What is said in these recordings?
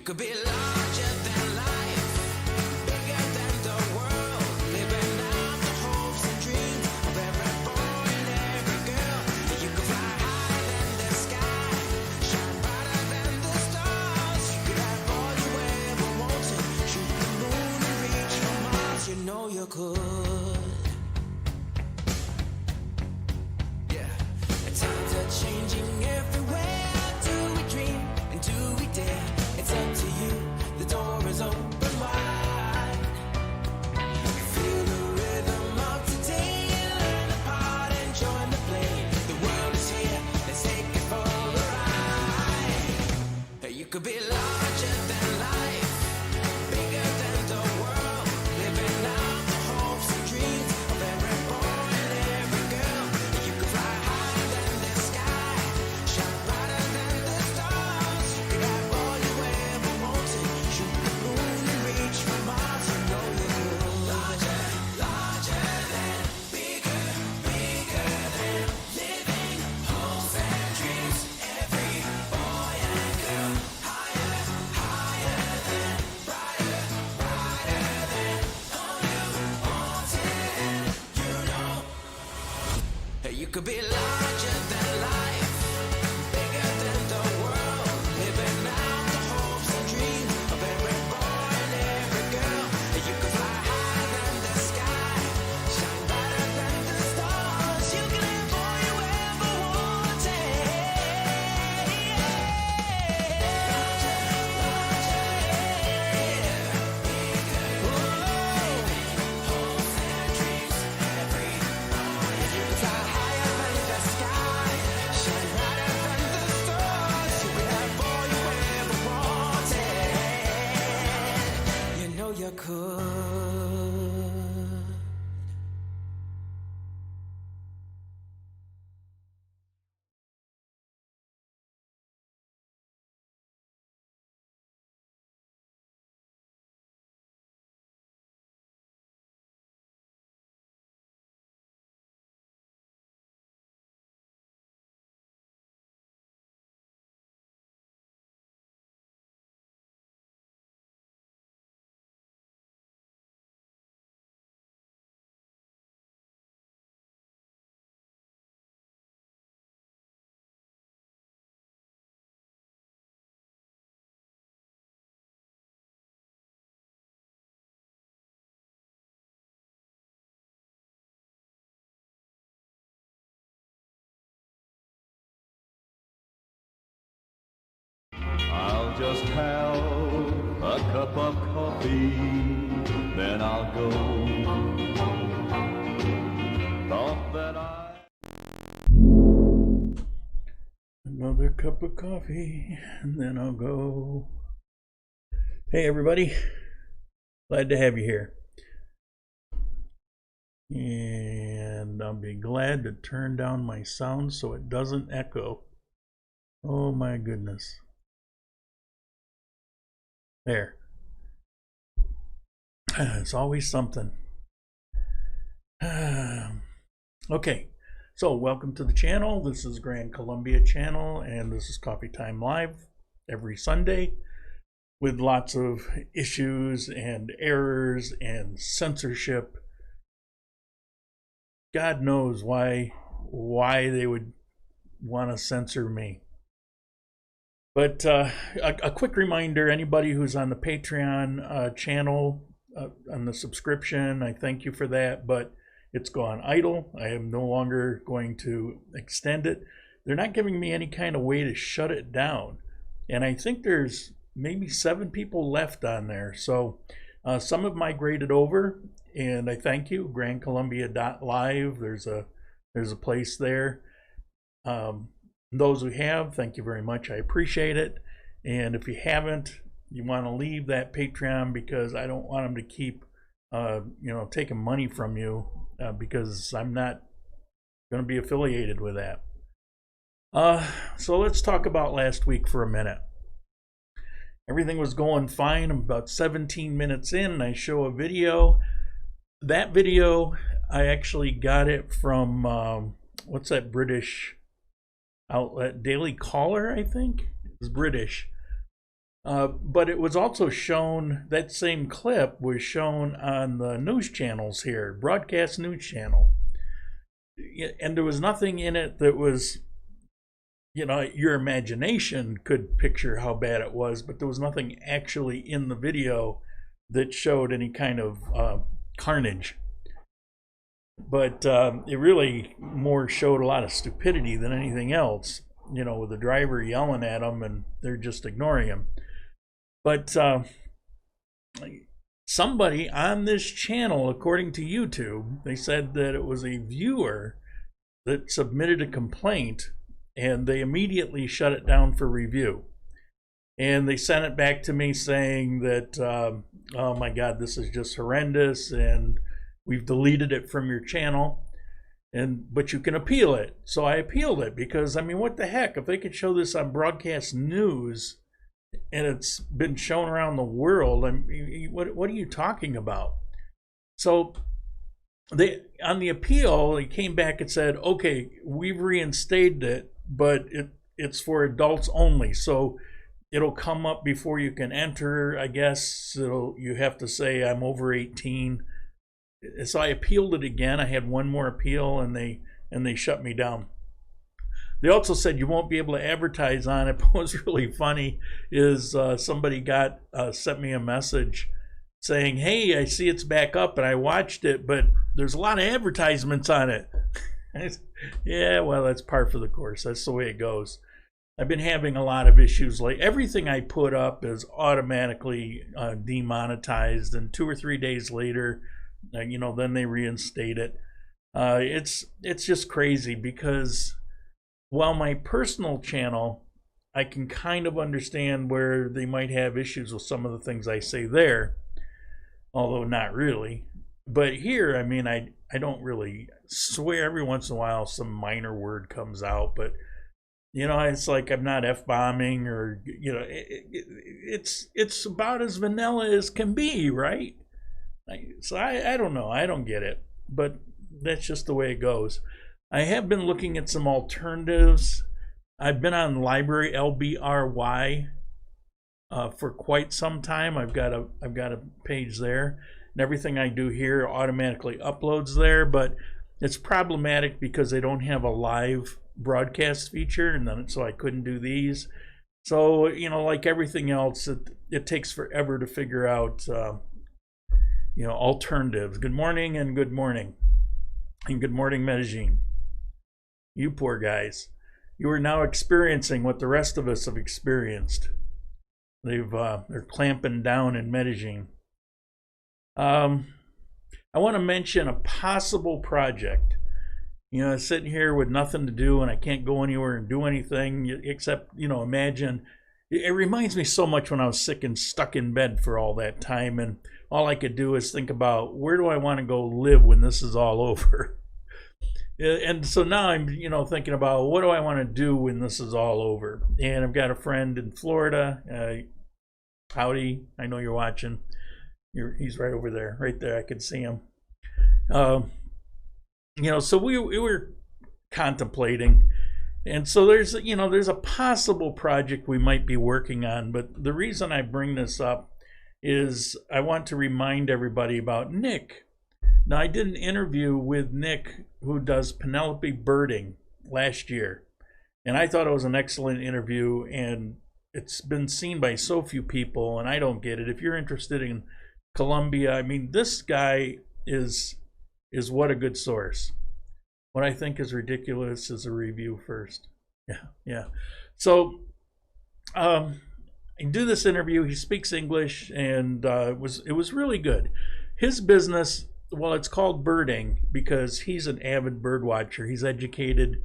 could be larger than life, bigger than the world, living out the hopes and dreams of every boy and every girl. You could fly higher than the sky, shine brighter than the stars. You could have all you ever wanted, shoot the moon and reach for Mars. You know you could. Yeah, times are changing everywhere. Do we dream and do we dare? It's up to you, the door is open wide. Feel the rhythm of today, learn the part and join the play. The world is here, let's take it for a ride. You could be larger than life, bigger than the world, living out the hopes and dreams of every boy and every girl. You could fly higher than the sky, shine brighter than the stars. You could have all you ever wanted, shoot the moon and reach for Mars. You know you could. Larger, larger than, bigger, bigger than, living hopes and dreams. Every boy and girl, higher, higher than, brighter, brighter than, all you wanted. You know, you could be larger than life, bigger than the world, living out the hopes and dreams of every boy and every girl. You could fly higher than the sky, shine brighter than the stars. You can have all you ever wanted. Larger, larger, bigger, hopes and dreams. Every boy, you could fly higher than the sky, shine brighter than the stars. You could have all you ever wanted. You know you could. I'll just have a cup of coffee, then I'll go. Thought that Another cup of coffee, and then I'll go. Hey everybody, glad to have you here. And I'll be glad to turn down my sound so it doesn't echo. Oh my goodness. There. It's always something. Okay, so welcome to the channel. This is Grand Colombia channel, and this is Coffee Time Live every Sunday with lots of issues and errors and censorship. God knows why they would want to censor me. But a quick reminder, anybody who's on the Patreon channel, on the subscription, I thank you for that, but it's gone idle. I am no longer going to extend it. They're not giving me any kind of way to shut it down. And I think there's maybe 7 people left on there. So some have migrated over, and I thank you, grandcolumbia.live. There's a place there. Those who have, thank you very much. I appreciate it. And if you haven't, you want to leave that Patreon, because I don't want them to keep taking money from you, because I'm not going to be affiliated with that. So let's talk about last week for a minute. Everything was going fine. I'm about 17 minutes in, and I show a video. That video, I actually got it from what's that British outlet, Daily Caller, I think. It was British. But it was also shown, that same clip was shown on the news channels here, broadcast news channel. And there was nothing in it that was, your imagination could picture how bad it was, but there was nothing actually in the video that showed any kind of carnage. But it really more showed a lot of stupidity than anything else, with the driver yelling at them and they're just ignoring him. But somebody on this channel, according to YouTube, they said that it was a viewer that submitted a complaint and they immediately shut it down for review. And they sent it back to me saying that, oh my God, this is just horrendous and we've deleted it from your channel. But you can appeal it. So I appealed it because, I mean, what the heck? If they could show this on broadcast news and it's been shown around the world, I mean, what are you talking about? So they, on the appeal, they came back and said, okay, we've reinstated it, but it's for adults only. So it'll come up before you can enter, I guess. You have to say I'm over 18. So I appealed it again. I had one more appeal and they shut me down. They also said you won't be able to advertise on it. But what's really funny is somebody sent me a message saying, hey, I see it's back up and I watched it, but there's a lot of advertisements on it. Yeah, well, that's par for the course. That's the way it goes. I've been having a lot of issues. Like everything I put up is automatically demonetized, and 2 or 3 days later, then they reinstate it. It's just crazy because while my personal channel, I can kind of understand where they might have issues with some of the things I say there, although not really. But here, I mean, I don't really swear. Every once in a while some minor word comes out, but it's like I'm not F-bombing or, it's about as vanilla as can be, right? So I don't know. I don't get it, but that's just the way it goes. I have been looking at some alternatives. I've been on Library LBRY for quite some time. I've got a page there, and everything I do here automatically uploads there. But it's problematic because they don't have a live broadcast feature, and then so I couldn't do these. So like everything else, it takes forever to figure out. Alternatives. Good morning and good morning. And good morning, Medellin. You poor guys. You are now experiencing what the rest of us have experienced. They're clamping down in Medellin. I want to mention a possible project. Sitting here with nothing to do and I can't go anywhere and do anything except, imagine. It reminds me so much when I was sick and stuck in bed for all that time, and all I could do is think about where do I want to go live when this is all over. And so now I'm, thinking about what do I want to do when this is all over. And I've got a friend in Florida. Howdy, I know you're watching. He's right over there, right there. I can see him. So we were contemplating. And so there's a possible project we might be working on, but the reason I bring this up is I want to remind everybody about Nick. Now, I did an interview with Nick, who does Penelope birding, last year, and I thought it was an excellent interview, and it's been seen by so few people, and I don't get it. If you're interested in Colombia, I mean, this guy is what a good source. What I think is ridiculous is a review first. Yeah. So I do this interview. He speaks English, and it was really good. His business, well, it's called birding because he's an avid bird watcher. He's educated.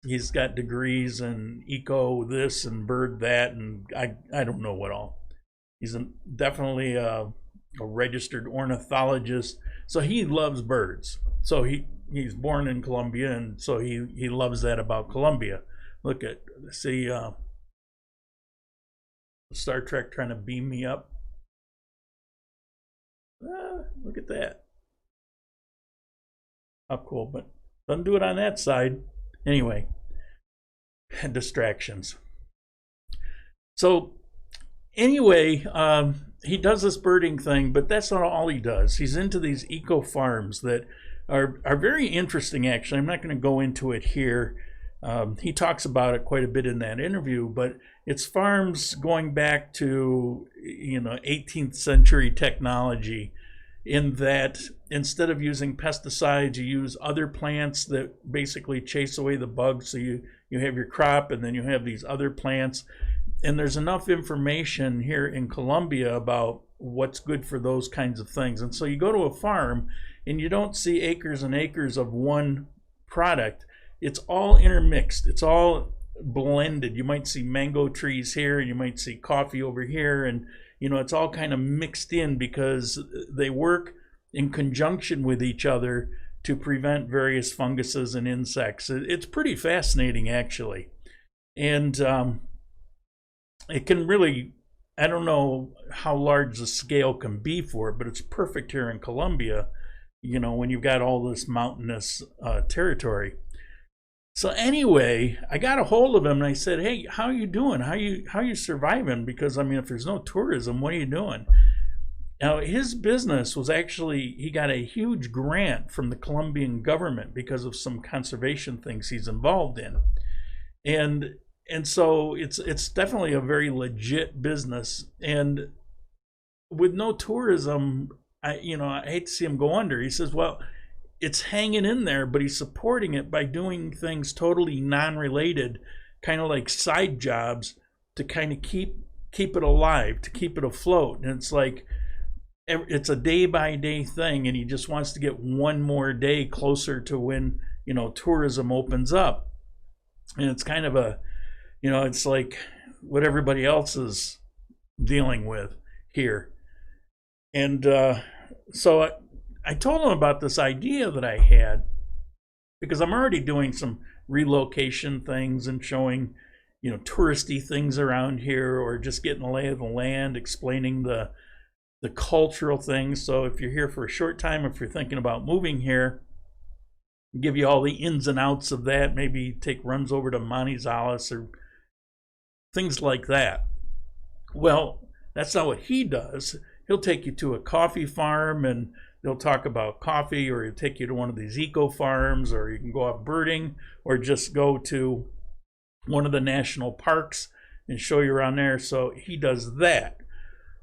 He's got degrees in eco this and bird that, and I don't know what all. He's definitely a registered ornithologist. So he loves birds. So he's born in Colombia, and so he loves that about Colombia. See Star Trek trying to beam me up. Look at that. How cool, but doesn't do it on that side. Anyway, distractions. So anyway, he does this birding thing, but that's not all he does. He's into these eco farms that are very interesting, actually. I'm not going to go into it here. He talks about it quite a bit in that interview, but it's farms going back to, 18th century technology, in that instead of using pesticides, you use other plants that basically chase away the bugs. So you have your crop, and then you have these other plants. And there's enough information here in Colombia about what's good for those kinds of things. And so you go to a farm and you don't see acres and acres of one product. It's all intermixed. It's all blended. You might see mango trees here, and you might see coffee over here, and it's all kind of mixed in because they work in conjunction with each other to prevent various funguses and insects. It's pretty fascinating, actually. And it can really, I don't know how large the scale can be for it, but it's perfect here in Colombia, when you've got all this mountainous territory. So anyway, I got a hold of him and I said, "Hey, how are you doing? How you surviving? Because if there's no tourism, what are you doing?" Now, his business was actually, he got a huge grant from the Colombian government because of some conservation things he's involved in. And so it's definitely a very legit business. And with no tourism, I hate to see him go under. He says, well, it's hanging in there, but he's supporting it by doing things totally non-related, kind of like side jobs, to kind of keep it alive, to keep it afloat. And it's like, it's a day-by-day thing, and he just wants to get one more day closer to when, tourism opens up. And it's kind of a, it's like what everybody else is dealing with here. And so I told him about this idea that I had, because I'm already doing some relocation things and showing, touristy things around here, or just getting the lay of the land, explaining the cultural things. So if you're here for a short time, if you're thinking about moving here, give you all the ins and outs of that, maybe take runs over to Manizales or things like that. Well, that's not what he does. He'll take you to a coffee farm and they'll talk about coffee, or he'll take you to one of these eco farms, or you can go out birding, or just go to one of the national parks and show you around there. So he does that.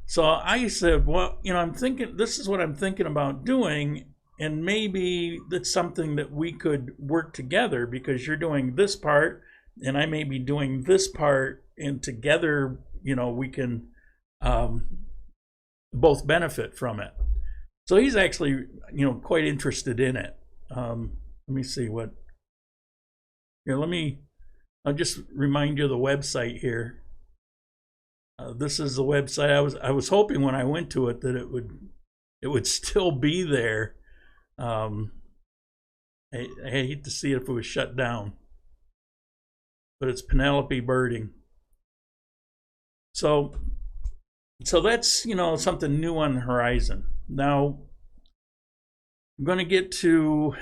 So I said, well, I'm thinking, this is what I'm thinking about doing, and maybe that's something that we could work together, because you're doing this part and I may be doing this part, and together, we can both benefit from it. So he's actually, quite interested in it. Let me see what, here, I'll just remind you of the website here. This is the website. I was hoping when I went to it that it would still be there. I hate to see it if it was shut down, but it's Penelope Birding. So that's, something new on the horizon. Now I'm going to get to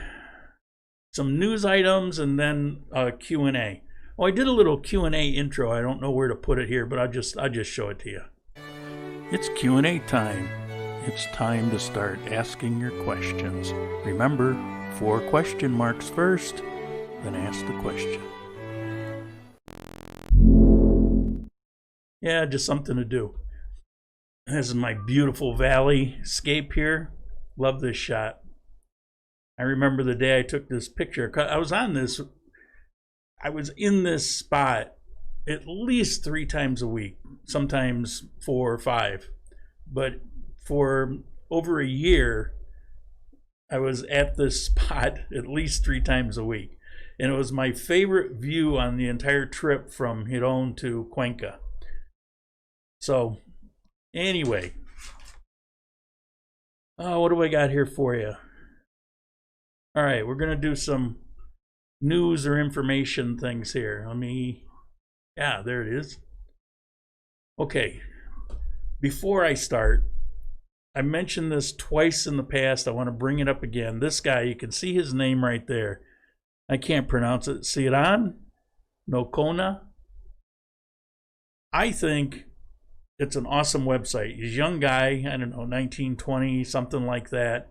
some news items and then Q&A. Oh, I did a little Q&A intro. I don't know where to put it here, but I'll just show it to you. It's Q&A time. It's time to start asking your questions. Remember, 4 question marks first, then ask the question. Yeah, just something to do. This is my beautiful valley scape here. Love this shot. I remember the day I took this picture. I was in this spot at least 3 times a week, sometimes 4 or 5. But for over a year, I was at this spot at least 3 times a week. And it was my favorite view on the entire trip from Girón to Cuenca. So, anyway. What do I got here for you? All right, we're going to do some news or information things here. Yeah, there it is. Okay, before I start, I mentioned this twice in the past. I want to bring it up again. This guy, you can see his name right there. I can't pronounce it. Siran Nokona. I think It's an awesome website. He's a young guy, I don't know, 19, 20, something like that.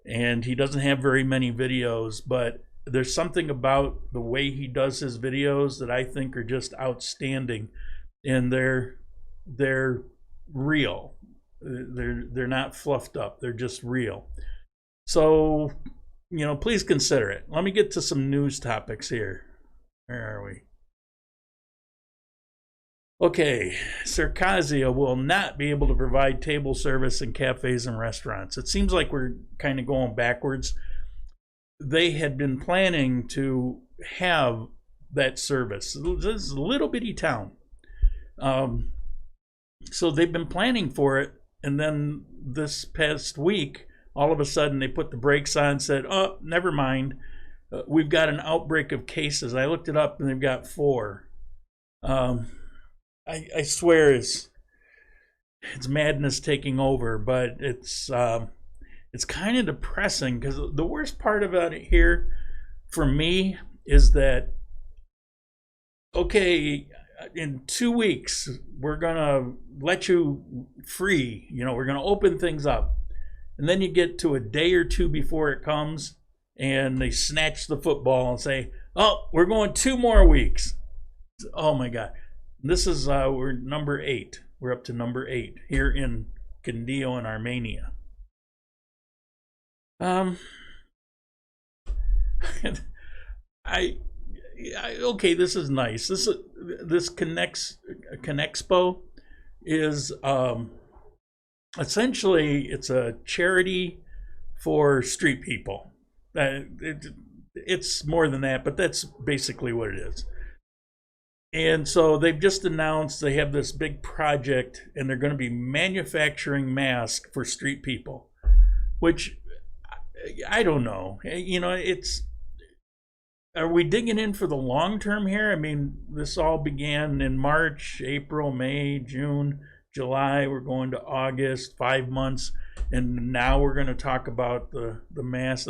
And he doesn't have very many videos, but there's something about the way he does his videos that I think are just outstanding. And they're real. They're not fluffed up. They're just real. So, you know, please consider it. Let me get to some news topics here. Where are we? Okay, Circassia will not be able to provide table service in cafes and restaurants. It seems like we're kind of going backwards. They had been planning to have that service. This is a little bitty town. So they've been planning for it, and then this past week, all of a sudden they put the brakes on and said, oh, never mind. We've got an outbreak of cases. I looked it up, and they've got 4. I swear it's madness taking over, but it's kind of depressing, because the worst part about it here for me is that, okay, in 2 weeks we're gonna let you free, you know, we're gonna open things up, and then you get to a day or two before it comes and they snatch the football and say, oh, we're going 2 more weeks. Oh my God. This is, we're number 8. We're up to number 8 here in Candillo in Armenia. Okay, this is nice. This Connexpo is essentially, it's a charity for street people. It's more than that, but that's basically what it is. And so they've just announced they have this big project, and they're going to be manufacturing masks for street people, which I don't know. You know, are we digging in for the long term here? I mean, this all began in March, April, May, June, July. We're going to August, 5 months, and now we're going to talk about the masks.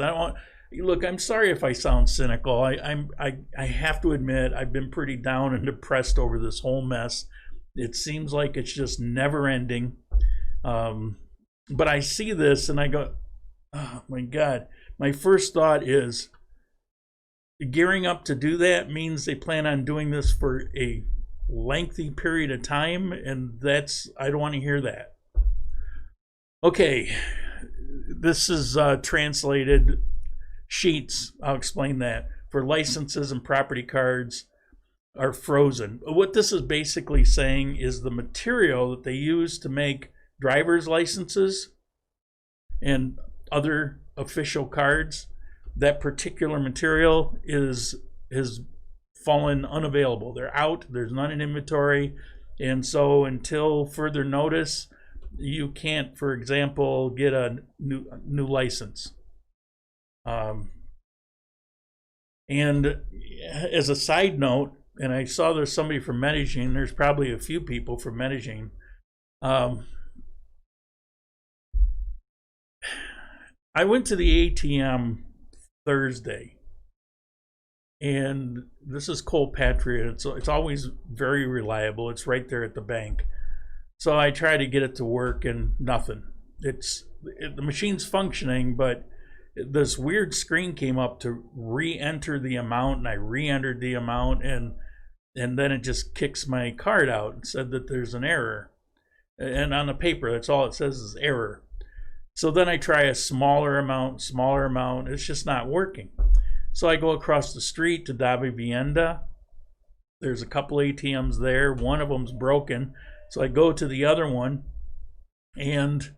Look, I'm sorry if I sound cynical. I have to admit I've been pretty down and depressed over this whole mess. It seems like it's just never ending. But I see this and I go, oh my God. My first thought is, gearing up to do that means they plan on doing this for a lengthy period of time, and I don't want to hear that. Okay, this is translated. Sheets, I'll explain that, for licenses and property cards are frozen. What this is basically saying is the material that they use to make driver's licenses and other official cards, that particular material has fallen unavailable. They're out, there's none in inventory, and so until further notice, you can't, for example, get a new license. And as a side note, and I saw there's somebody from Medellin, there's probably a few people from Medellin. I went to the ATM Thursday, and this is Colpatriot. It's always very reliable. It's right there at the bank. So I tried to get it to work, and nothing. The machine's functioning, but this weird screen came up to re-enter the amount, and I re-entered the amount, and then it just kicks my card out and said that there's an error. And on the paper, that's all it says is error. So then I try a smaller amount, it's just not working. So I go across the street to Davivienda. There's a couple ATMs there. One of them's broken. So I go to the other one, and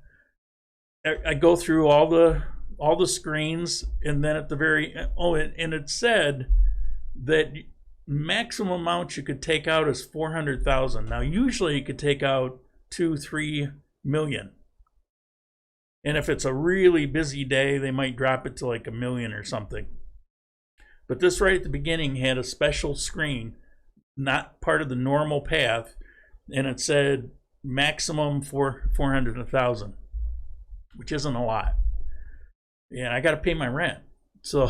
I go through all the screens, and then at the very and it said that maximum amount you could take out is 400,000. Now usually you could take out 2-3 million, and if it's a really busy day they might drop it to like 1 million or something. But this right at the beginning had a special screen, not part of the normal path, and it said maximum for 400,000, which isn't a lot. Yeah, I got to pay my rent. So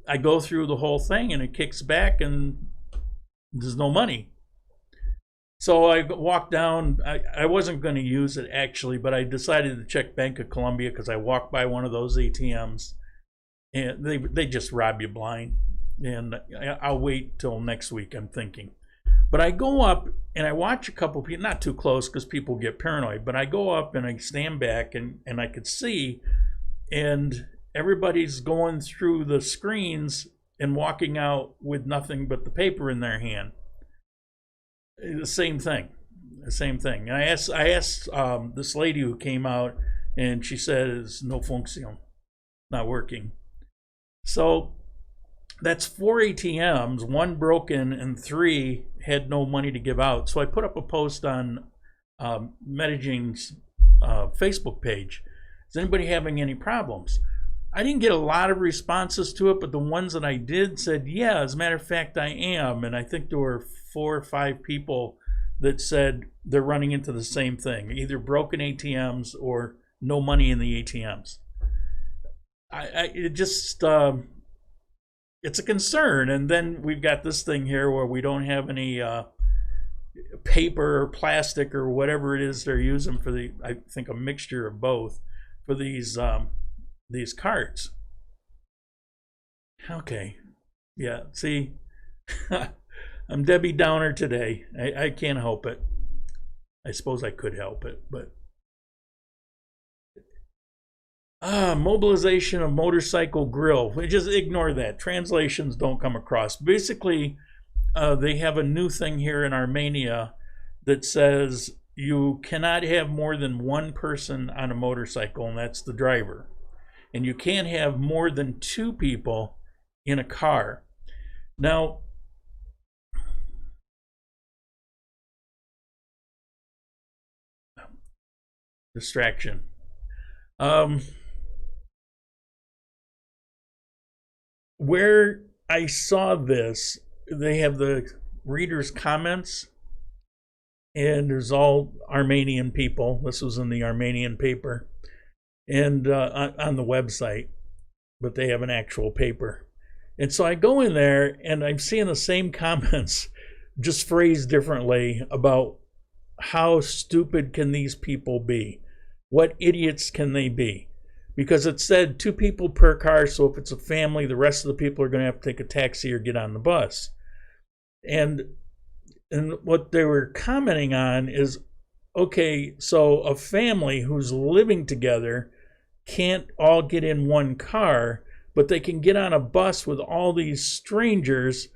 I go through the whole thing, and it kicks back, and there's no money. So I walked down. I wasn't going to use it actually, but I decided to check Bank of Colombia because I walked by one of those ATMs, and they just rob you blind. And I'll wait till next week, I'm thinking. But I go up and I watch a couple people, not too close because people get paranoid, but I go up and I stand back and I could see, and everybody's going through the screens and walking out with nothing but the paper in their hand. The same thing. I asked this lady who came out, and she says no function, not working. So that's 4 ATMs, 1 broken and 3 had no money to give out. So I put up a post on Medigine's Facebook page. Is anybody having any problems? I didn't get a lot of responses to it, but the ones that I did said, yeah, as a matter of fact, I am. And I think there were 4 or 5 people that said they're running into the same thing, either broken ATMs or no money in the ATMs. It's a concern. And then we've got this thing here where we don't have any paper or plastic or whatever it is they're using for I think a mixture of both for these cards. Okay. Yeah, see, I'm Debbie Downer today. I can't help it. I suppose I could help it, but mobilization of motorcycle grill. Just ignore that. Translations don't come across. Basically, they have a new thing here in Armenia that says you cannot have more than 1 person on a motorcycle, and that's the driver. And you can't have more than 2 people in a car. Now, distraction. Where I saw this, they have the readers' comments, and there's all Armenian people. This was in the Armenian paper, and on the website, but they have an actual paper. And so I go in there, and I'm seeing the same comments, just phrased differently, about how stupid can these people be? What idiots can they be? Because it said 2 people per car, so if it's a family, the rest of the people are going to have to take a taxi or get on the bus. And what they were commenting on is, okay, so a family who's living together can't all get in 1 car, but they can get on a bus with all these strangers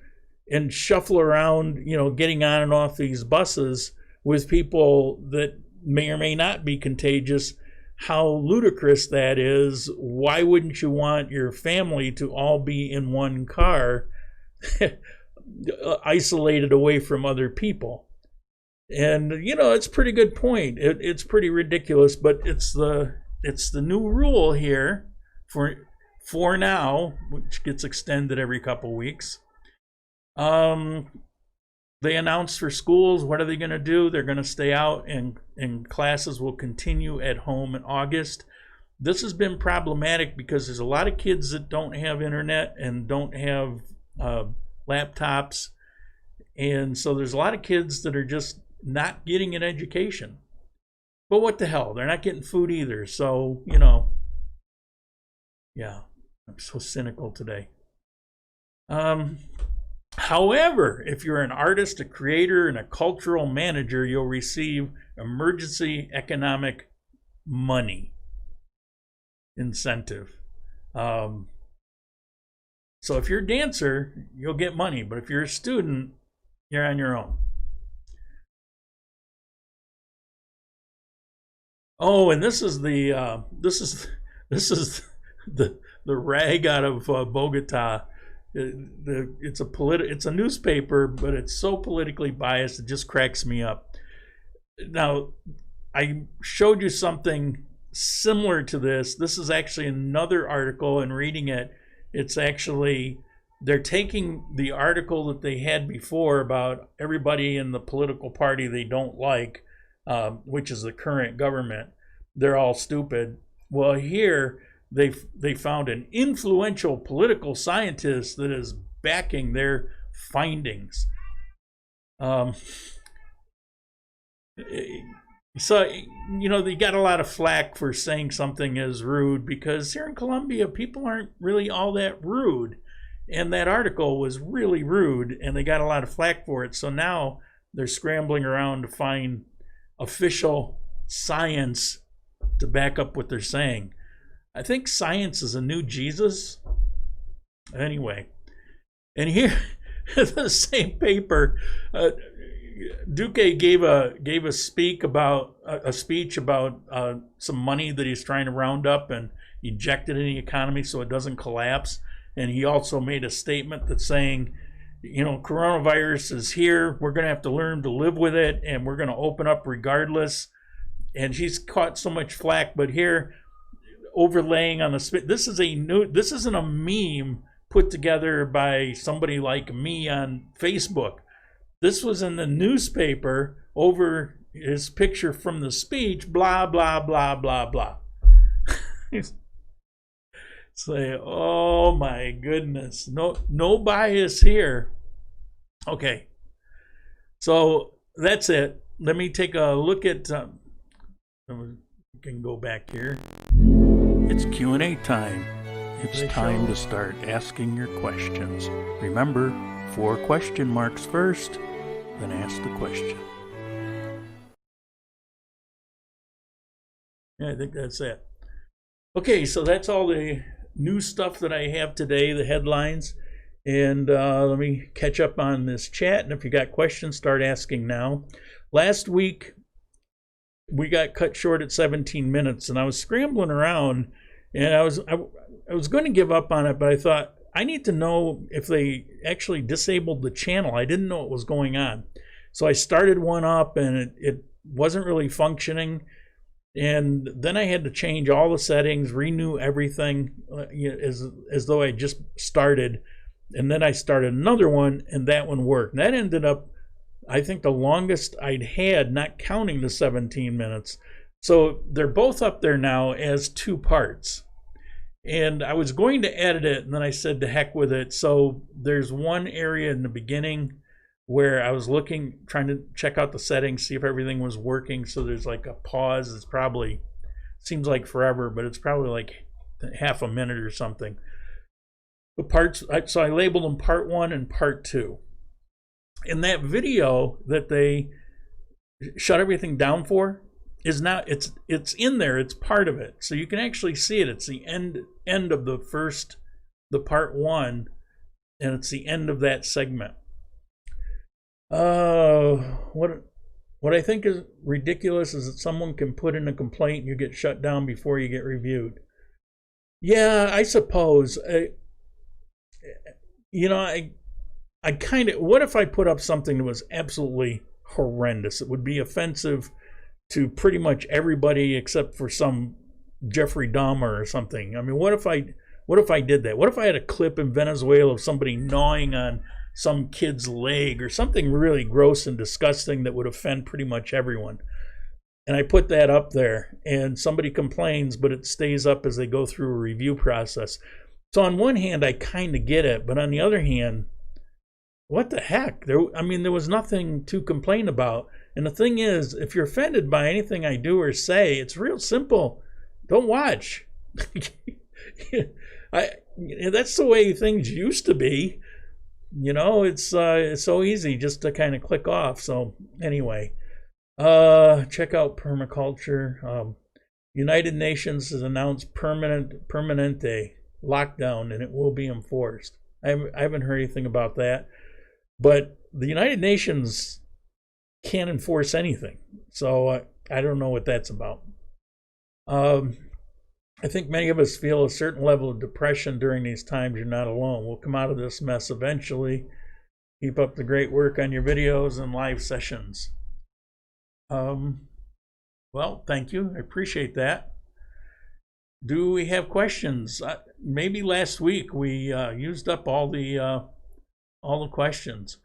and shuffle around, getting on and off these buses with people that may or may not be contagious. How ludicrous that is. Why wouldn't you want your family to all be in 1 car, isolated away from other people? And, it's a pretty good point. It's pretty ridiculous, but it's the new rule here for now, which gets extended every couple weeks. They announced for schools, what are they going to do? They're going to stay out, and classes will continue at home in August. This has been problematic because there's a lot of kids that don't have internet and don't have laptops. And so there's a lot of kids that are just not getting an education. But what the hell? They're not getting food either. So, yeah, I'm so cynical today. However, if you're an artist, a creator, and a cultural manager, you'll receive emergency economic money incentive. So if you're a dancer, you'll get money, but if you're a student, you're on your own. Oh, and this is the rag out of Bogota. It's a newspaper, but it's so politically biased it just cracks me up. Now, I showed you something similar to this. This is actually another article, and reading it, it's actually, they're taking the article that they had before about everybody in the political party they don't like, which is the current government. They're all stupid. Well, here they found an influential political scientist that is backing their findings. So, you know, they got a lot of flack for saying something is rude because here in Colombia, people aren't really all that rude. And that article was really rude, and they got a lot of flack for it. So now they're scrambling around to find official science to back up what they're saying. I think science is a new Jesus. Anyway, and here, the same paper, Duque gave a speech about some money that he's trying to round up and inject it in the economy so it doesn't collapse. And he also made a statement that's saying, you know, coronavirus is here. We're going to have to learn to live with it, and we're going to open up regardless. And he's caught so much flack, but here, overlaying on the this isn't a meme put together by somebody like me on Facebook. This was in the newspaper over his picture from the speech, blah, blah, blah, blah, blah. Say, oh my goodness, no bias here. Okay, so that's it. Let me take a look at, we can go back here. It's Q&A time. It's time to start asking your questions. Remember, 4 question marks first, then ask the question. Yeah, I think that's it. Okay, so that's all the new stuff that I have today, the headlines. And let me catch up on this chat. And if you got questions, start asking now. Last week, we got cut short at 17 minutes, and I was scrambling around, and I was going to give up on it, but I thought, I need to know if they actually disabled the channel. I didn't know what was going on. So I started one up, and it wasn't really functioning. And then I had to change all the settings, renew everything, as though I just started. And then I started another one, and that one worked. And that ended up, I think, the longest I'd had, not counting the 17 minutes. So they're both up there now as 2 parts. And I was going to edit it, and then I said to heck with it. So there's one area in the beginning where I was trying to check out the settings, see if everything was working. So there's like a pause. It's probably, seems like forever, but it's probably like half a minute or something. The parts, so I labeled them part 1 and part 2. And that video that they shut everything down for is now, it's in there, it's part of it. So you can actually see it. It's the end of the part 1, and it's the end of that segment. What I think is ridiculous is that someone can put in a complaint and you get shut down before you get reviewed. Yeah, I suppose. You know, I kind of, what if I put up something that was absolutely horrendous? It would be offensive to pretty much everybody except for some Jeffrey Dahmer or something. I mean, what if I did that? What if I had a clip in Venezuela of somebody gnawing on some kid's leg or something really gross and disgusting that would offend pretty much everyone? And I put that up there, and somebody complains, but it stays up as they go through a review process. So on one hand, I kind of get it, but on the other hand, what the heck? There was nothing to complain about. And the thing is, if you're offended by anything I do or say, it's real simple. Don't watch. That's the way things used to be. You know, it's so easy just to kind of click off. So anyway, check out permaculture. United Nations has announced permanente lockdown, and it will be enforced. I haven't heard anything about that, but the United Nations can't enforce anything. So I don't know what that's about. I think many of us feel a certain level of depression during these times. You're not alone. We'll come out of this mess eventually. Keep up the great work on your videos and live sessions. Well, thank you. I appreciate that. Do we have questions? Maybe last week we used up all the questions.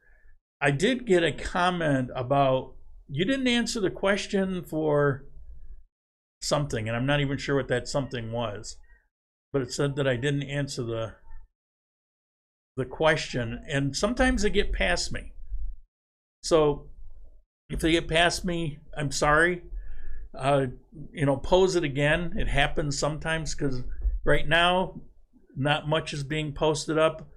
I did get a comment about you didn't answer the question for something, and I'm not even sure what that something was, but it said that I didn't answer the question, and sometimes they get past me. So If they get past me, I'm sorry. Pose it again. It happens sometimes because right now, not much is being posted up,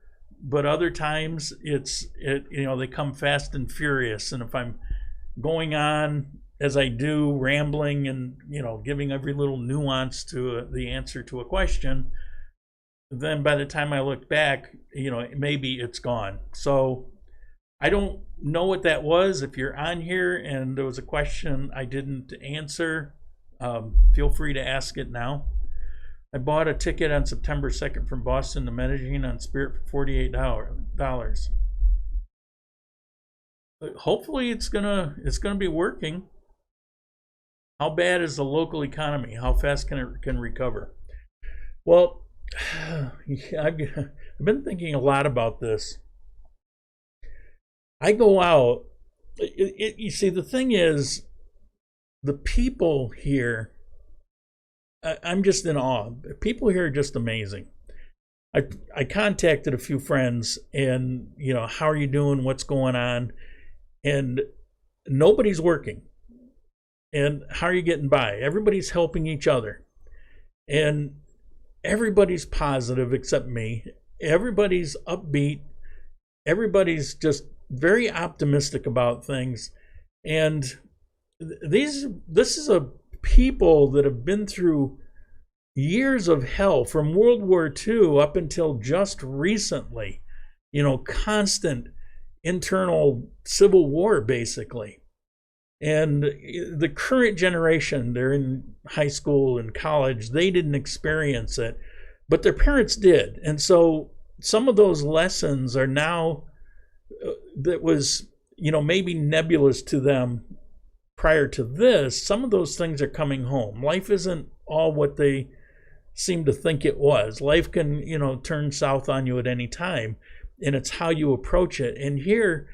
but other times they come fast and furious. And if I'm going on as I do, rambling and giving every little nuance to the answer to a question, then by the time I look back, maybe it's gone. So I don't know what that was. If you're on here and there was a question I didn't answer, feel free to ask it now. I bought a ticket on September 2nd from Boston to Medellin on Spirit for $48. Hopefully it's gonna be working. How bad is the local economy? How fast can it recover? Well, I've been thinking a lot about this. I go out. You see, the thing is, the people here, I'm just in awe. People here are just amazing. I contacted a few friends and, how are you doing? What's going on? And nobody's working. And how are you getting by? Everybody's helping each other. And everybody's positive except me. Everybody's upbeat. Everybody's just very optimistic about things. And this is a people that have been through years of hell from World War II up until just recently. Constant internal civil war, basically. And the current generation, they're in high school and college, they didn't experience it, but their parents did. And so some of those lessons are now, that was, maybe nebulous to them prior to this. Some of those things are coming home. Life isn't all what they seem to think it was. Life can, turn south on you at any time, and it's how you approach it. And here,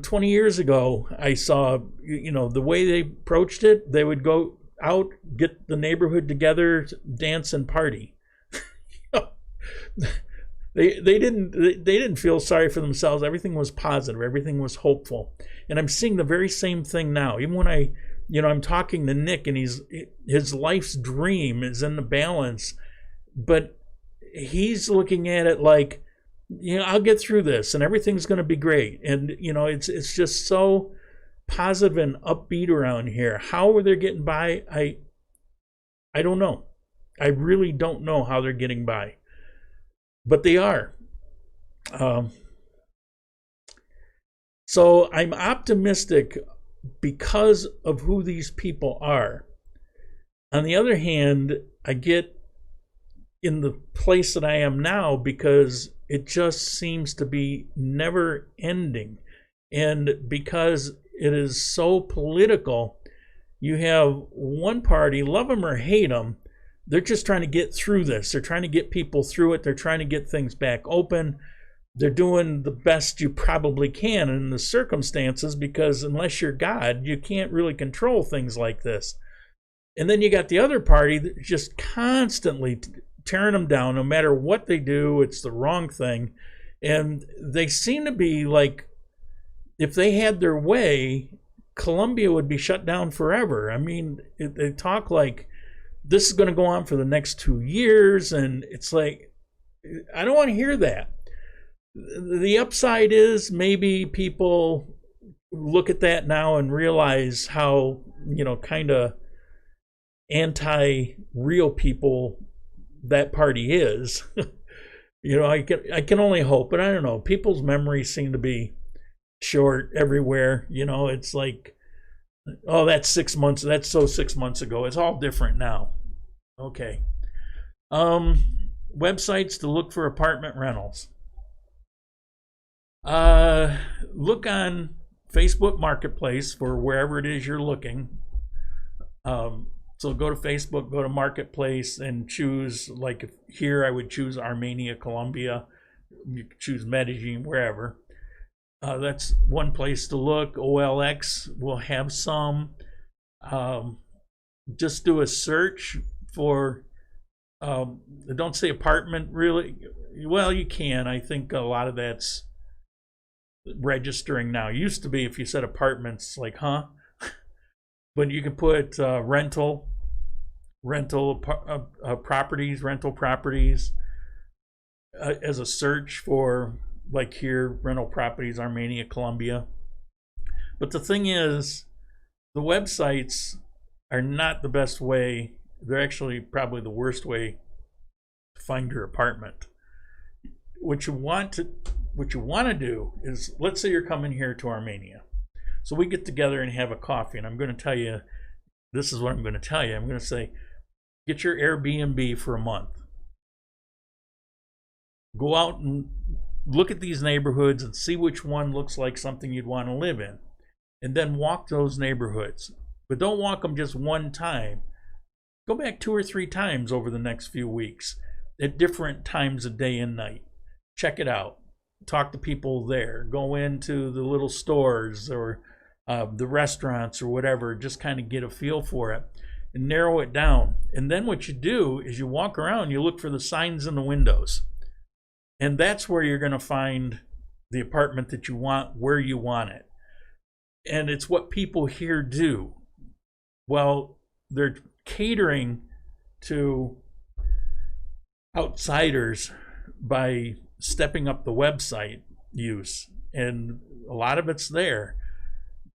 20 years ago, I saw, the way they approached it, they would go out, get the neighborhood together, dance and party. They didn't feel sorry for themselves. Everything was positive. Everything was hopeful. And I'm seeing the very same thing now. Even when I'm talking to Nick, and his life's dream is in the balance, but he's looking at it like, I'll get through this and everything's going to be great. And, it's just so positive and upbeat around here. How are they getting by? I don't know. I really don't know how they're getting by, but they are. So I'm optimistic because of who these people are. On the other hand, I get in the place that I am now because it just seems to be never ending. And because it is so political, you have one party, love them or hate them, they're just trying to get through this. They're trying to get people through it. They're trying to get things back open. They're doing the best you probably can in the circumstances, because unless you're God, you can't really control things like this. And then you got the other party that just constantly tearing them down. No matter what they do, it's the wrong thing. And they seem to be like, if they had their way, Colombia would be shut down forever. I mean, they talk like this is going to go on for the next 2 years, and it's like, I don't want to hear that. The upside is maybe people look at that now and realize how, kind of anti-real people that party is. I can only hope, but I don't know. People's memories seem to be short everywhere. It's like, oh, that's 6 months. That's so 6 months ago. It's all different now. Okay. Websites to look for apartment rentals. Look on Facebook Marketplace for wherever it is you're looking. So go to Facebook, go to Marketplace, and choose, like here I would choose Armenia, Colombia. You could choose Medellin, wherever. That's one place to look. OLX will have some. Just do a search for, don't say apartment, really. Well, you can. I think a lot of that's registering now. It used to be if you said apartments, like, huh? But you can put rental properties as a search for, like here, rental properties, Armenia, Colombia. But the thing is, the websites are not the best way. They're actually probably the worst way to find your apartment. What you want to do is, let's say you're coming here to Armenia. So we get together and have a coffee, and I'm going to tell you, this is what I'm going to tell you. I'm going to say, get your Airbnb for a month. Go out and look at these neighborhoods and see which one looks like something you'd want to live in. And then walk those neighborhoods. But don't walk them just one time. Go back 2 or 3 times over the next few weeks at different times of day and night. Check it out. Talk to people there. Go into the little stores or the restaurants or whatever. Just kind of get a feel for it and narrow it down. And then what you do is you walk around, you look for the signs in the windows. And that's where you're going to find the apartment that you want, where you want it. And it's what people here do. Well, they're catering to outsiders by stepping up the website use, and a lot of it's there.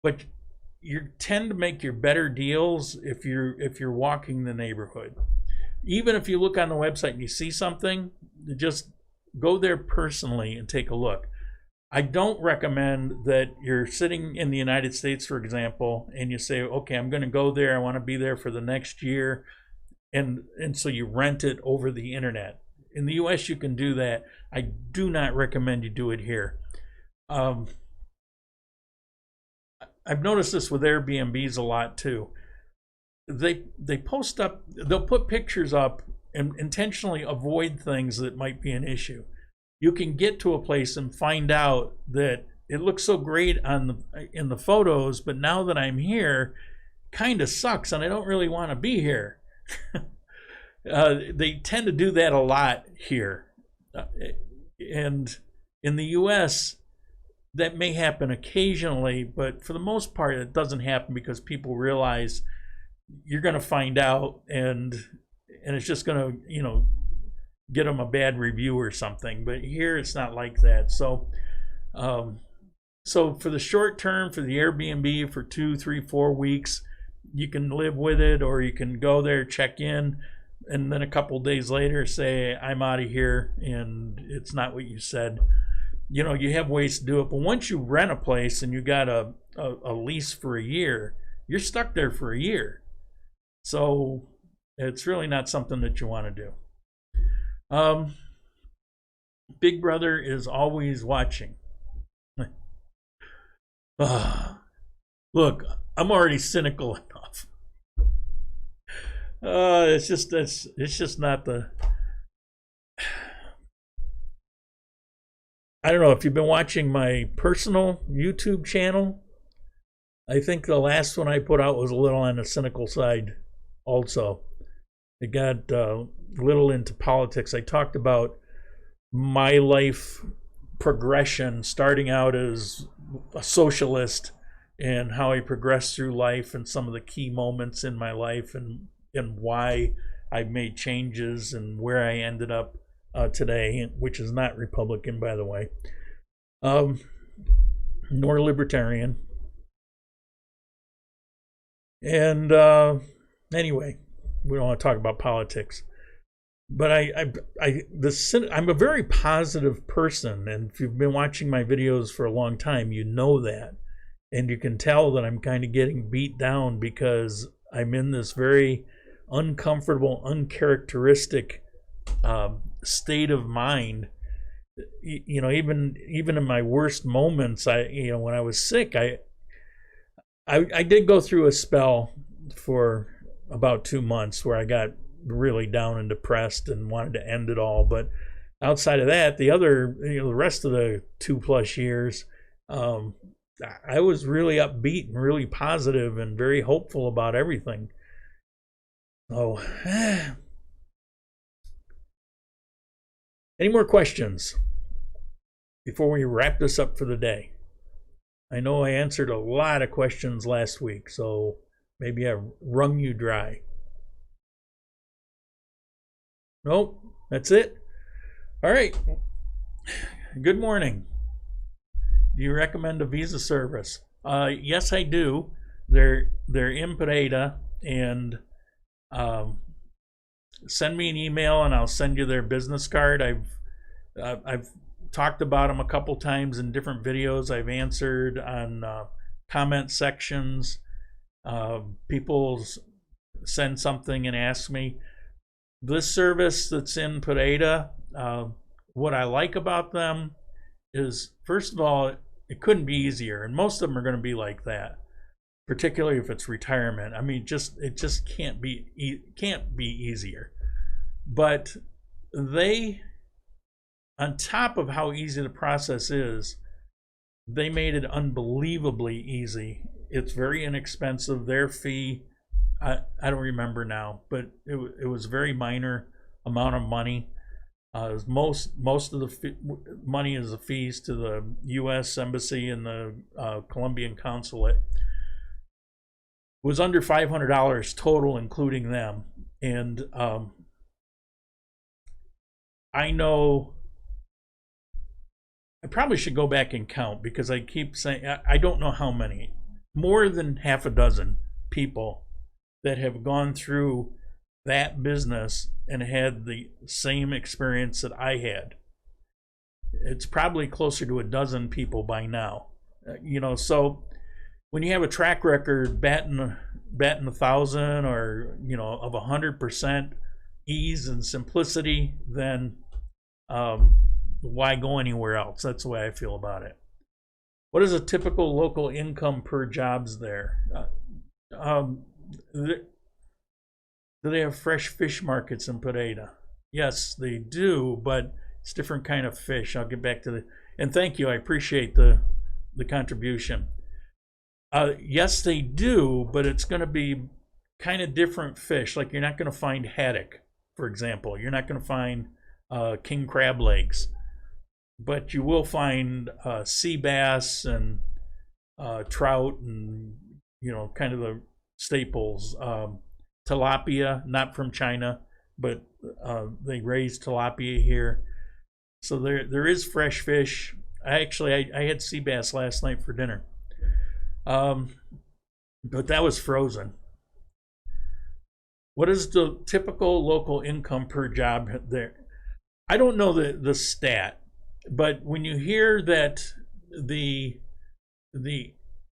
But you tend to make your better deals if you're walking the neighborhood. Even if you look on the website and you see something, just go there personally and take a look. I don't recommend that you're sitting in the United States, for example, and you say, okay, I'm going to go there. I want to be there for the next year. And so you rent it over the internet. In the US, you can do that. I do not recommend you do it here. I've noticed this with Airbnbs a lot too. They post up, they'll put pictures up and intentionally avoid things that might be an issue. You can get to a place and find out that it looks so great in the photos, but now that I'm here, kind of sucks and I don't really want to be here. They tend to do that a lot here. And in the US, that may happen occasionally, but for the most part, it doesn't happen because people realize you're going to find out and it's just going to, get them a bad review or something. But here it's not like that. So for the short term, for the Airbnb for 2, 3, 4 weeks, you can live with it, or you can go there, check in, and then a couple days later say, I'm out of here and it's not what you said. You have ways to do it. But once you rent a place and you got a lease for a year, you're stuck there for a year. So it's really not something that you want to do. Big Brother is always watching. Look, I'm already cynical enough. It's just not the. I don't know if you've been watching my personal YouTube channel. I think the last one I put out was a little on the cynical side also. It got a little into politics. I talked about my life progression, starting out as a socialist and how I progressed through life and some of the key moments in my life and why I made changes and where I ended up today, which is not Republican, by the way, nor Libertarian. And anyway, we don't want to talk about politics, but I'm a very positive person, and if you've been watching my videos for a long time, you know that, and you can tell that I'm kind of getting beat down because I'm in this very uncomfortable, uncharacteristic state of mind. Even in my worst moments, when I was sick, I did go through a spell for about 2 months where I got really down and depressed and wanted to end it all. But outside of that, the rest of the 2+ years, I was really upbeat and really positive and very hopeful about everything. Oh, any more questions before we wrap this up for the day? I know I answered a lot of questions last week, so maybe I wrung you dry. Nope, that's it. All right. Good morning. Do you recommend a visa service? Yes, I do. They're in Pereira, and send me an email and I'll send you their business card. I've talked about them a couple times in different videos. I've answered on comment sections. People send something and ask me. This service that's in Pereira, what I like about them is, first of all, it couldn't be easier, and most of them are going to be like that, particularly if it's retirement. I mean, it just can't be easier. But they, on top of how easy the process is, they made it unbelievably easy. It's very inexpensive. Their fee, I don't remember now, but it was a very minor amount of money. Most of the money is the fees to the U.S. Embassy and the Colombian consulate. It was under $500 total, including them. And I know I probably should go back and count, because I keep saying I don't know how many. More than half a dozen people that have gone through that business and had the same experience that I had. It's probably closer to a dozen people by now. So when you have a track record batting 1,000, or of 100% ease and simplicity, then why go anywhere else? That's the way I feel about it. What is a typical local income per jobs there? Do they have fresh fish markets in Pereira? Yes, they do, but it's different kind of fish. I'll get back to the, and thank you, I appreciate the contribution. Yes, they do, but it's going to be kind of different fish. Like, you're not going to find haddock, for example. You're not going to find king crab legs, but you will find sea bass and trout, and kind of the staples. Tilapia, not from China, but they raise tilapia here. So there is fresh fish. I had sea bass last night for dinner, but that was frozen. What is the typical local income per job there? I don't know the stat, but when you hear that the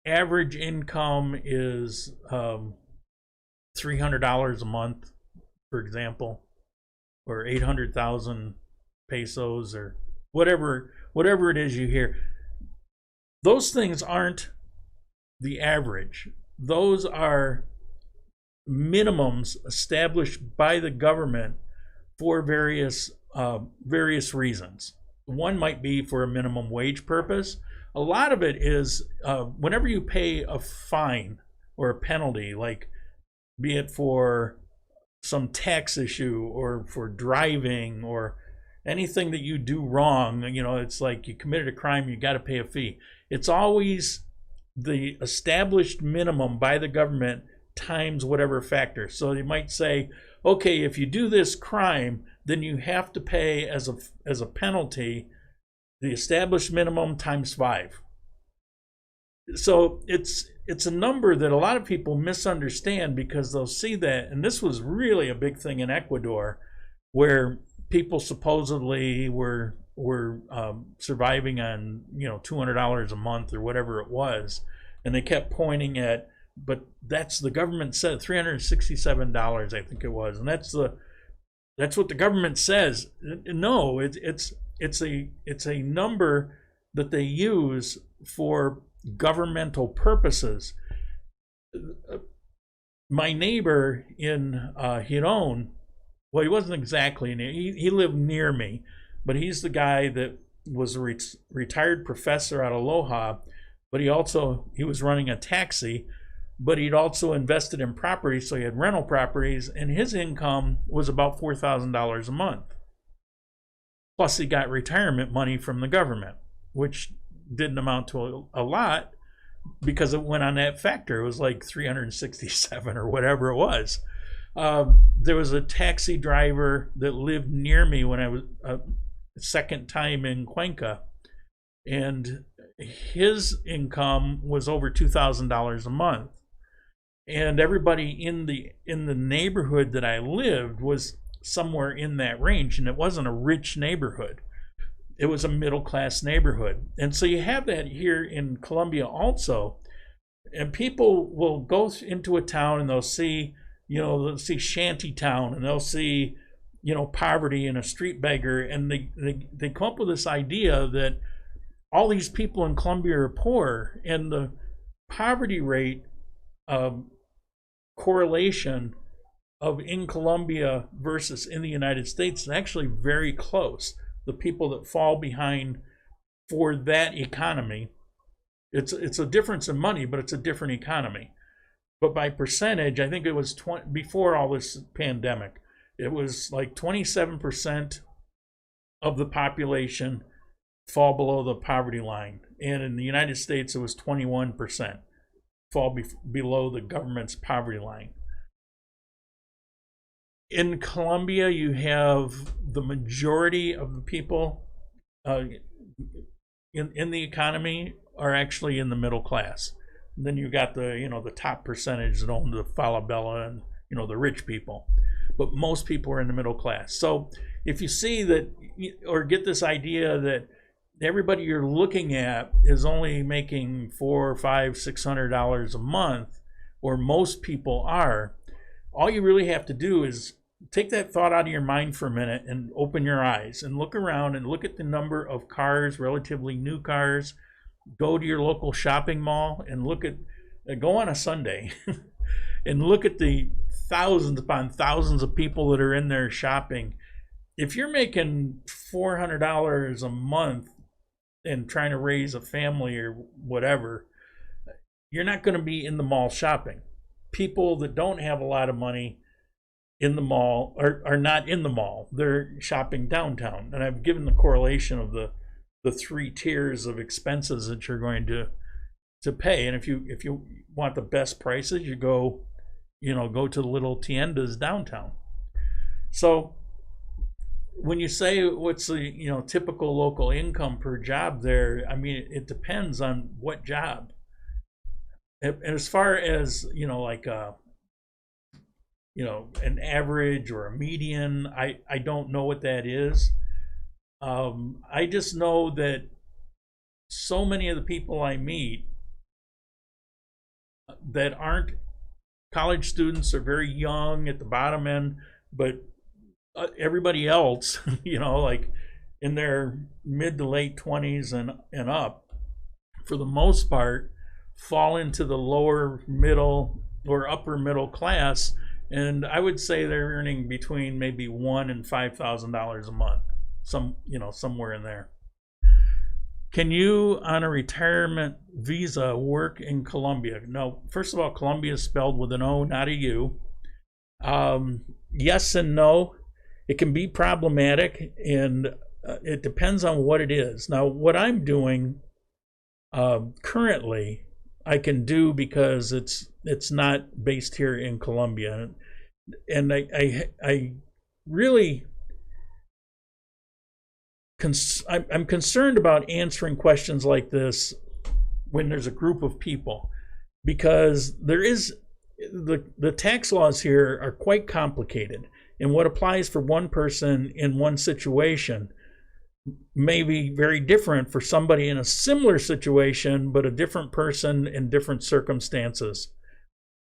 average income is $300 a month, for example, or 800,000 pesos, or whatever it is you hear, those things aren't the average. Those are minimums established by the government for various reasons. One might be for a minimum wage purpose. A lot of it is whenever you pay a fine or a penalty, like be it for some tax issue or for driving or anything that you do wrong, it's like you committed a crime, you got to pay a fee. It's always the established minimum by the government times whatever factor. So you might say, okay, if you do this crime, then you have to pay as a penalty the established minimum times 5. So it's a number that a lot of people misunderstand, because they'll see that, and this was really a big thing in Ecuador, where people supposedly were surviving on $200 a month or whatever it was, and they kept pointing at, but that's the government said $367, I think it was, and that's what the government says. No, it's a number that they use for governmental purposes. My neighbor in Giron, well, he wasn't exactly near, he lived near me, but he's the guy that was a retired professor out of Loja, but he was running a taxi, but he'd also invested in property, so he had rental properties, and his income was about $4,000 a month. Plus he got retirement money from the government, which didn't amount to a lot, because it went on that factor. It was like 367 or whatever it was. There was a taxi driver that lived near me when I was second time in Cuenca, and his income was over $2,000 a month. And everybody in the neighborhood that I lived was somewhere in that range, and it wasn't a rich neighborhood. It was a middle-class neighborhood. And so you have that here in Colombia also. And people will go into a town and they'll see, they'll see shanty town, and they'll see, poverty and a street beggar, and they come up with this idea that all these people in Colombia are poor, and the poverty rate correlation of in Colombia versus in the United States is actually very close. The people that fall behind for that economy, it's a difference in money, but it's a different economy. But by percentage, I think it was before all this pandemic, it was like 27% of the population fall below the poverty line, and in the United States, it was 21% fall below the government's poverty line. In Colombia, you have the majority of the people in the economy are actually in the middle class. And then you got the top percentage that own the falabella and the rich people, but most people are in the middle class. So if you see that, or get this idea that everybody you're looking at is only making $400, $500, $600 a month, or most people are, all you really have to do is take that thought out of your mind for a minute and open your eyes and look around and look at the number of cars, relatively new cars. Go to your local shopping mall and go on a Sunday and look at the thousands upon thousands of people that are in there shopping. If you're making $400 a month and trying to raise a family or whatever, you're not going to be in the mall shopping. People that don't have a lot of money in the mall are not in the mall. They're shopping downtown. And I've given the correlation of the three tiers of expenses that you're going to pay. And if you want the best prices, you go to the little tiendas downtown. So when you say what's the typical local income per job there, I mean, it depends on what job. And as far as an average or a median, I don't know what that is. I just know that so many of the people I meet that aren't college students are very young at the bottom end, but everybody else, like in their mid to late 20s and up, for the most part, fall into the lower middle or upper middle class. And I would say they're earning between maybe $1,000 and $5,000 a month, somewhere in there. Can you, on a retirement visa, work in Colombia? No. First of all, Colombia is spelled with an O, not a U. Yes and no. It can be problematic, and it depends on what it is. Now, what I'm doing currently, I can do because it's not based here in Colombia, and I really I'm concerned about answering questions like this when there's a group of people, because there is the tax laws here are quite complicated, and what applies for one person in one situation may be very different for somebody in a similar situation, but a different person in different circumstances,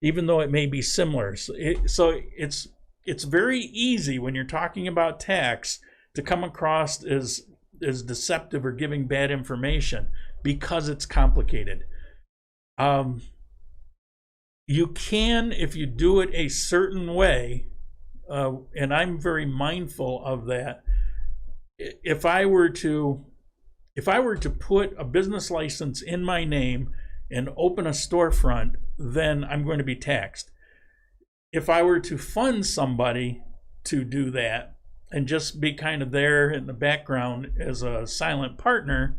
even though it may be similar. So it's very easy when you're talking about tax to come across as deceptive or giving bad information because it's complicated. You can, if you do it a certain way, and I'm very mindful of that. If I were to put a business license in my name and open a storefront, then I'm going to be taxed. If I were to fund somebody to do that and just be kind of there in the background as a silent partner,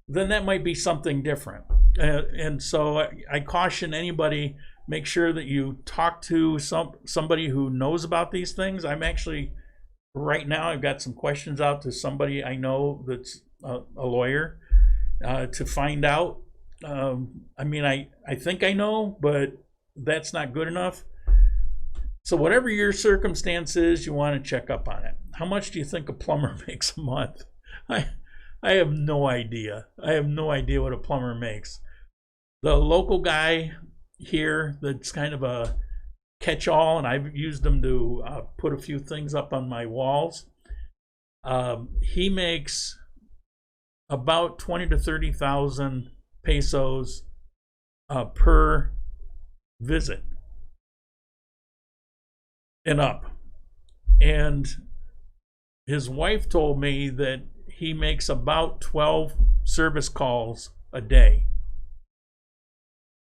then that might be something different. And so I caution anybody, make sure that you talk to somebody who knows about these things. I'm actually, right now, I've got some questions out to somebody I know that's a lawyer to find out. I mean, I think I know, but that's not good enough. So whatever your circumstance is, you want to check up on it. How much do you think a plumber makes a month? I have no idea. I have no idea what a plumber makes. The local guy here that's kind of a catch-all, and I've used him to put a few things up on my walls. He makes about 20 to 30,000 pesos per visit and up. And his wife told me that he makes about 12 service calls a day.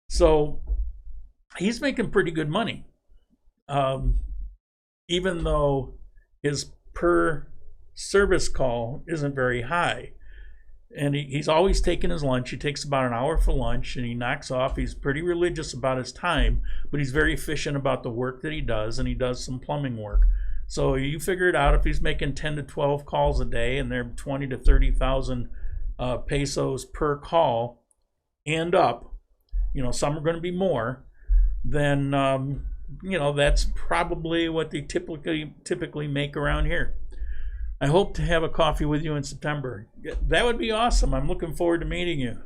So he's making pretty good money, even though his per service call isn't very high. And he's always taking his lunch. He takes about an hour for lunch and he knocks off. He's pretty religious about his time, but he's very efficient about the work that he does, and he does some plumbing work. So you figure it out. If he's making 10 to 12 calls a day and they're 20 to 30,000 pesos per call and up, you know, some are going to be more, then, you know, that's probably what they typically make around here. I hope to have a coffee with you in September. That would be awesome. I'm looking forward to meeting you.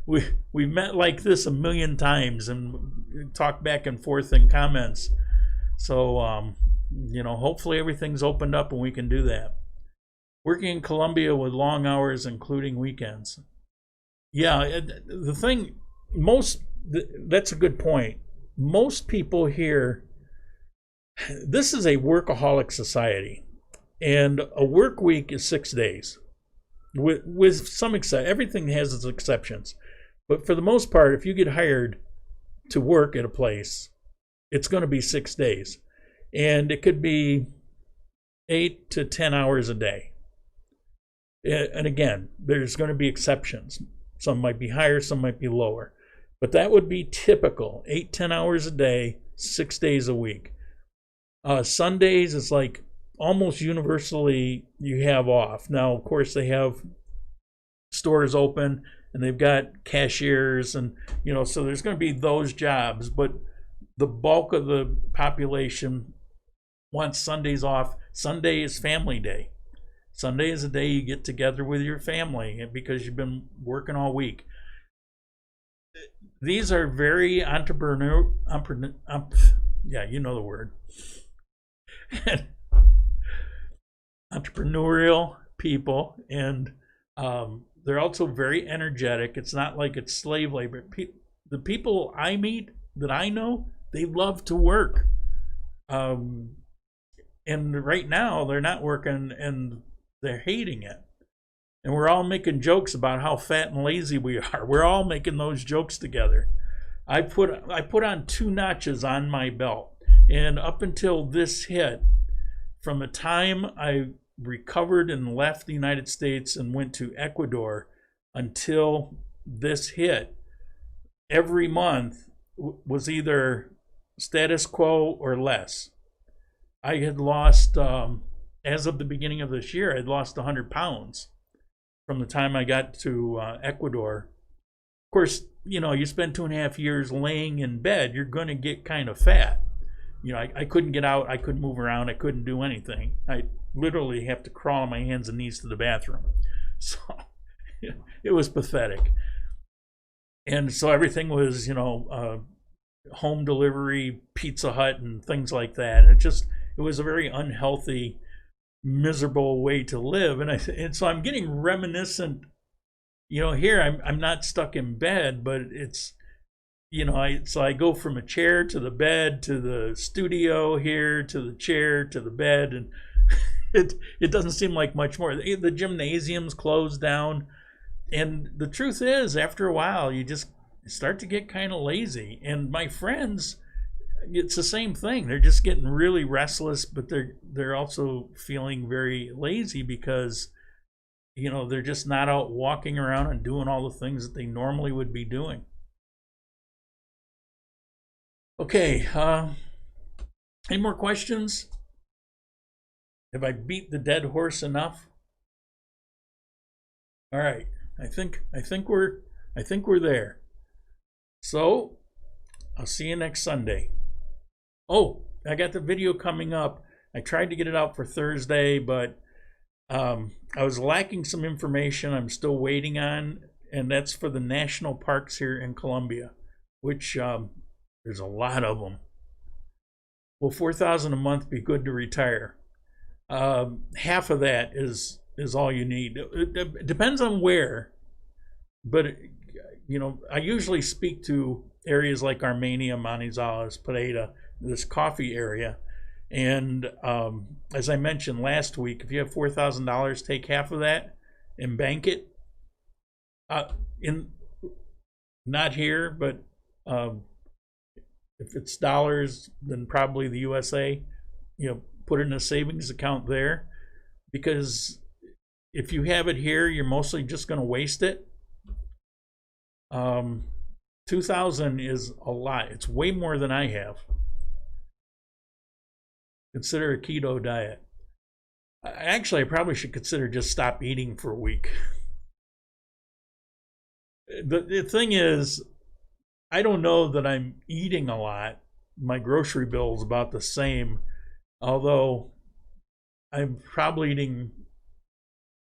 We've met like this a million times and talked back and forth in comments. So, you know, hopefully everything's opened up and we can do that. Working in Colombia with long hours, including weekends. Yeah, the thing, that's a good point. Most people here, this is a workaholic society, and a work week is 6 days, with some exception. Everything has its exceptions, but for the most part, if you get hired to work at a place, it's going to be 6 days, and it could be 8 to 10 hours a day. And again, there's going to be exceptions. Some might be higher, some might be lower, but that would be typical: 8-10 hours a day, 6 days a week. Sundays is like almost universally you have off. Now, of course, they have stores open and they've got cashiers, and you know, so there's going to be those jobs, but the bulk of the population wants Sundays off. Sunday is family day. Sunday is a day you get together with your family because you've been working all week. These are very yeah, you know the word. Entrepreneurial people, and they're also very energetic. It's not like it's slave labor. The people I meet that I know, they love to work, and right now they're not working and they're hating it, and we're all making jokes about how fat and lazy we are. We're all making those jokes together. I put on 2 notches on my belt. And up until this hit, from the time I recovered and left the United States and went to Ecuador until this hit, every month was either status quo or less. I had lost, as of the beginning of this year, I'd lost 100 pounds from the time I got to Ecuador. Of course, you know, you spend 2.5 years laying in bed, you're going to get kind of fat. You know, I couldn't get out, I couldn't move around, I couldn't do anything. I literally have to crawl on my hands and knees to the bathroom. So it was pathetic. And so everything was, you know, home delivery, Pizza Hut, and things like that. And it was a very unhealthy, miserable way to live. And so I'm getting reminiscent, you know, here I'm not stuck in bed, but it's, you know, I go from a chair to the bed to the studio here to the chair to the bed, and it doesn't seem like much more. The gymnasium's closed down, and the truth is, after a while, you just start to get kind of lazy. And my friends, it's the same thing. They're just getting really restless, but they're also feeling very lazy because you know, they're just not out walking around and doing all the things that they normally would be doing. Okay, any more questions? Have I beat the dead horse enough? All right, I think we're there. So I'll see you next Sunday. Oh, I got the video coming up. I tried to get it out for Thursday, but I was lacking some information I'm still waiting on, and that's for the national parks here in Colombia, which there's a lot of them. Will $4,000 a month be good to retire? Half of that is all you need. It depends on where, but you know, I usually speak to areas like Armenia, Manizales, Pareda, this coffee area. And as I mentioned last week, if you have $4,000, take half of that and bank it. Not here, but if it's dollars, then probably the USA. You know, put it in a savings account there, because if you have it here, you're mostly just going to waste it. 2,000 is a lot. It's way more than I have. Consider a keto diet. Actually, I probably should consider just stop eating for a week. The thing is, I don't know that I'm eating a lot. My grocery bill is about the same, although I'm probably eating,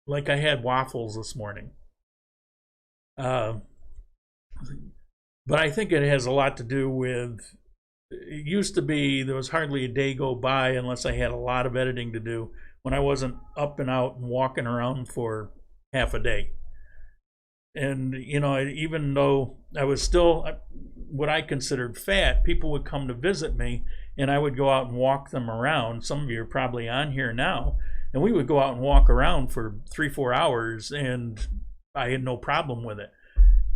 like I had waffles this morning. But I think it has a lot to do with, it used to be there was hardly a day go by unless I had a lot of editing to do when I wasn't up and out and walking around for half a day. And, you know, even though I was still what I considered fat, people would come to visit me and I would go out and walk them around. Some of you are probably on here now. And we would go out and walk around for 3-4 hours and I had no problem with it.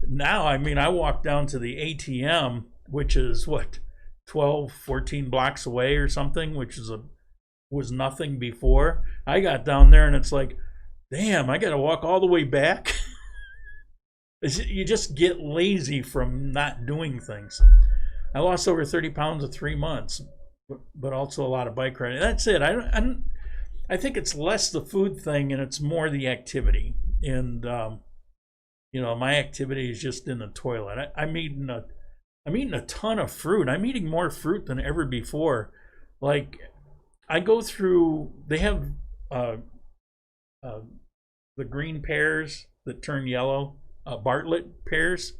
Now, I mean, I walk down to the ATM, which is what, 12-14 blocks away or something, which is was nothing before. I got down there and it's like, damn, I got to walk all the way back. You just get lazy from not doing things. I lost over 30 pounds in 3 months, but also a lot of bike riding. That's it. I think it's less the food thing and it's more the activity. And you know, my activity is just in the toilet. I'm eating a ton of fruit. I'm eating more fruit than ever before. Like, I go through, they have the green pears that turn yellow, Bartlett pears,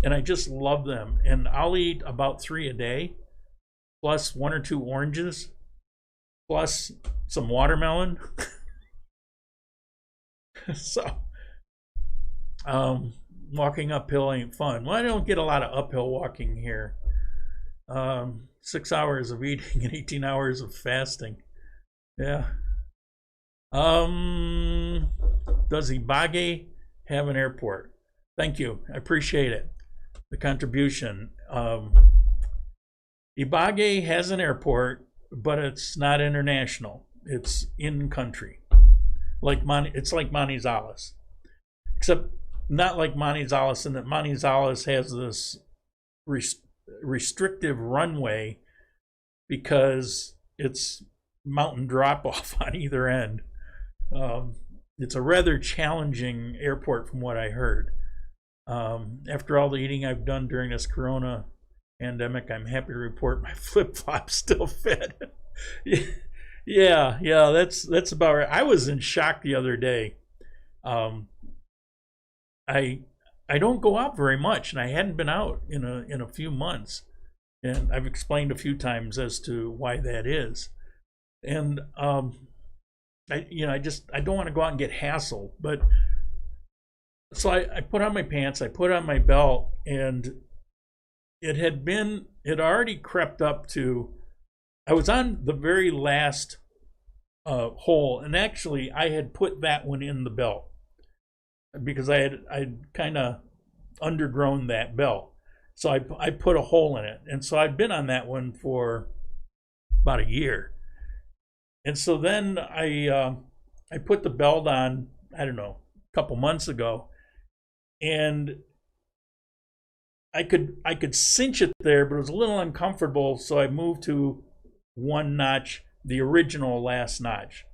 and I just love them. And I'll eat about 3 a day, plus 1 or 2 oranges, plus some watermelon. So, walking uphill ain't fun. Well, I don't get a lot of uphill walking here. 6 hours of eating and 18 hours of fasting. Yeah. Does Ibagué have an airport? Thank you. I appreciate it. The contribution. Ibagué has an airport, but it's not international. It's in country. It's like Manizales. Except not like Manizales, in that Manizales has this restrictive runway because it's mountain drop off on either end. It's a rather challenging airport from what I heard. After all the eating I've done during this corona pandemic, I'm happy to report my flip-flops still fit. yeah, that's about right. I was in shock the other day. I don't go out very much, and I hadn't been out in a few months, and I've explained a few times as to why that is. And I don't want to go out and get hassled, but so I put on my pants, I put on my belt, and it had already crept up to, I was on the very last hole, and actually I had put that one in the belt because I'd kind of undergrown that belt. So I put a hole in it. And so I'd been on that one for about a year. And so then I put the belt on, I don't know, couple months ago, and I could cinch it there, but it was a little uncomfortable, so I moved to one notch, the original last notch.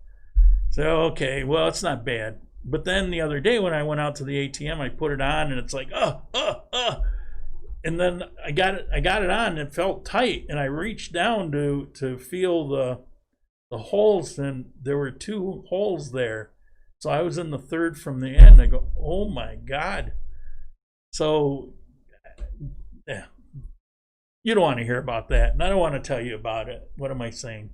So okay, well, it's not bad. But then the other day when I went out to the ATM, I put it on and it's like and then I got it on and it felt tight, and I reached down to feel the holes, and there were 2 holes there. So I was in the third from the end. I go, oh my God. So yeah, you don't want to hear about that, and I don't want to tell you about it. What am I saying?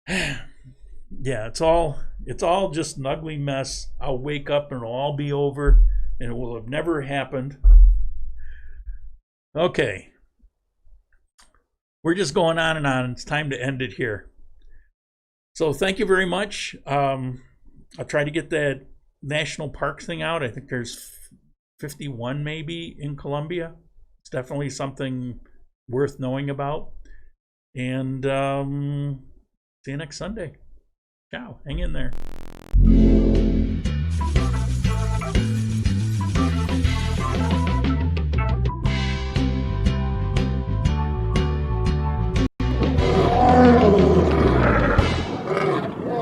Yeah, it's all just an ugly mess. I'll wake up and it'll all be over, and it will have never happened. Okay, we're just going on and on. It's time to end it here. So thank you very much. I'll try to get that national park thing out. I think there's 51 maybe in Colombia. It's definitely something worth knowing about. And see you next Sunday. Ciao. Hang in there.